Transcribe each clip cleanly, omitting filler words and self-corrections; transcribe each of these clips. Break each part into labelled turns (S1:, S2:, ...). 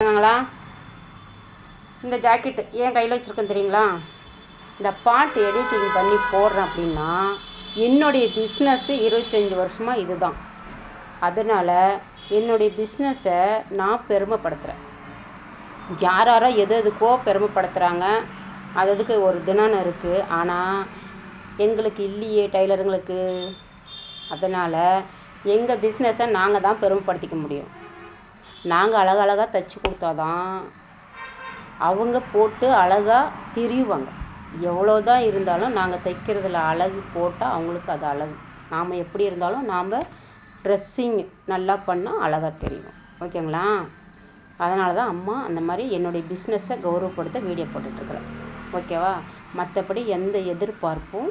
S1: தங்கங்களா, இந்த ஜாக்கெட்டு ஏன் கையில் வச்சுருக்கேன் தெரியுங்களா? இந்த பாட்டு எடிட்டிங் பண்ணி போடுறேன் அப்படின்னா என்னுடைய பிஸ்னஸ்ஸு 25 வருஷமாக இது தான். அதனால் என்னுடைய பிஸ்னஸை நான் பெருமைப்படுத்துகிறேன். யாரோ எதுக்கோ பெருமைப்படுத்துகிறாங்க, அதுக்கு ஒரு தினம் இருக்குது. ஆனால் எங்களுக்கு இல்லையே டைலருங்களுக்கு. அதனால் எங்கள் பிஸ்னஸை நாங்கள் தான் பெருமைப்படுத்திக்க முடியும். நாங்கள் அழகழகாக தைச்சி கொடுத்தாதான் அவங்க போட்டு அழகாக திரியுவாங்க. எவ்வளோ தான் இருந்தாலும் நாங்கள் தைக்கிறதுல அழகு போட்டால் அவங்களுக்கு அது அழகு. நாம் எப்படி இருந்தாலும் நாம் ட்ரெஸ்ஸிங் நல்லா பண்ணால் அழகாக தெரியும். ஓகேங்களா? அதனால தான் அம்மா அந்த மாதிரி என்னுடைய பிஸ்னஸை கௌரவப்படுத்த வீடியோ போட்டுட்ருக்குறேன். ஓகேவா? மற்றபடி எந்த எதிர்பார்ப்பும்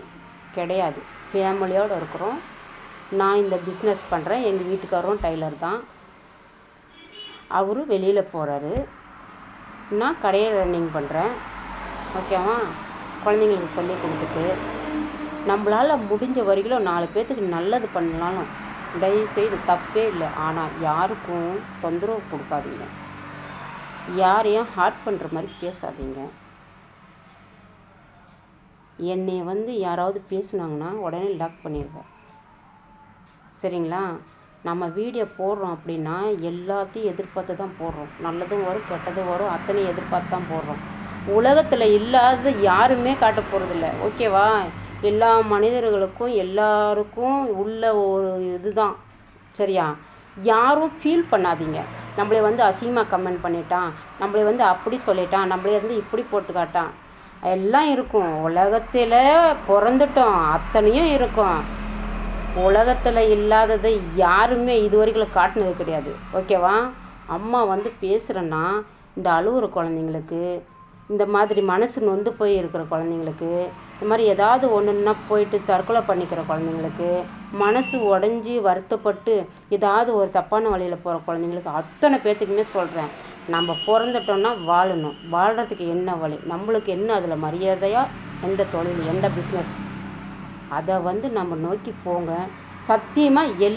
S1: கிடையாது. ஃபேமிலியோடு இருக்கிறோம். நான் இந்த பிஸ்னஸ் பண்ணுறேன். எங்கள் வீட்டுக்காரரும் டைலர் தான். அவரும் வெளியில் போகிறாரு. நான் கடையை ரன்னிங் பண்ணுறேன். ஓகேவா? குழந்தைங்களுக்கு சொல்லி கொடுத்துட்டு நம்மளால் முடிஞ்ச வரைக்கும் 4 பேர்த்துக்கு நல்லது பண்ணலாலும் தயவுசெய்து தப்பே இல்லை. ஆனால் யாருக்கும் தொந்தரவு கொடுக்காதீங்க. யாரையும் ஹார்ட் பண்ணுற மாதிரி பேசாதீங்க. என்னை யாராவது பேசுனாங்கன்னா உடனே லாக் பண்ணிடுவேன். சரிங்களா? நம்ம வீடியோ போடுறோம் அப்படின்னா எல்லாத்தையும் எதிர்பார்த்து தான் போடுறோம். நல்லதும் வரும், கெட்டதும் வரும், அத்தனையும் எதிர்பார்த்து தான் போடுறோம். உலகத்தில் இல்லாத யாருமே காட்ட போகிறதில்ல. ஓகேவா? எல்லா மனிதர்களுக்கும் எல்லாருக்கும் உள்ள ஒரு இதுதான். சரியா? யாரும் ஃபீல் பண்ணாதீங்க. நம்மளை அசிங்கமாக கமெண்ட் பண்ணிட்டான், நம்மளை அப்படி சொல்லிட்டான், நம்மளே இப்படி போட்டு காட்டான், எல்லாம் இருக்கும். உலகத்தில் பிறந்துட்டோம், அத்தனையும் இருக்கும். உலகத்தில் இல்லாததை யாருமே இது வரைக்கும் காட்டினது கிடையாது. ஓகேவா? அம்மா பேசுகிறேன்னா இந்த அழுகுற குழந்தைங்களுக்கு, இந்த மாதிரி மனசு நொந்து போய் இருக்கிற குழந்தைங்களுக்கு, இந்த மாதிரி ஏதாவது ஒன்றுன்னா போயிட்டு தற்கொலை பண்ணிக்கிற குழந்தைங்களுக்கு, மனசு உடஞ்சி வருத்தப்பட்டு ஏதாவது ஒரு தப்பான வழியில் போகிற குழந்தைங்களுக்கு அத்தனை பேர்த்துக்குமே சொல்கிறேன். நம்ம பிறந்துட்டோன்னா வாழணும். வாழ்கிறதுக்கு என்ன வழி, நம்மளுக்கு என்ன அதில் மரியாதையாக, எந்த தொழில், எந்த பிஸ்னஸ், அதை நம்ம நோக்கி போங்க. சத்தியமாக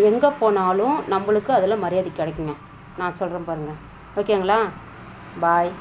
S1: எங்கே போனாலும் நம்மளுக்கு அதில் மரியாதை கிடைக்குங்க. நான் சொல்கிறேன் பாருங்கள். ஓகேங்களா? பாய்.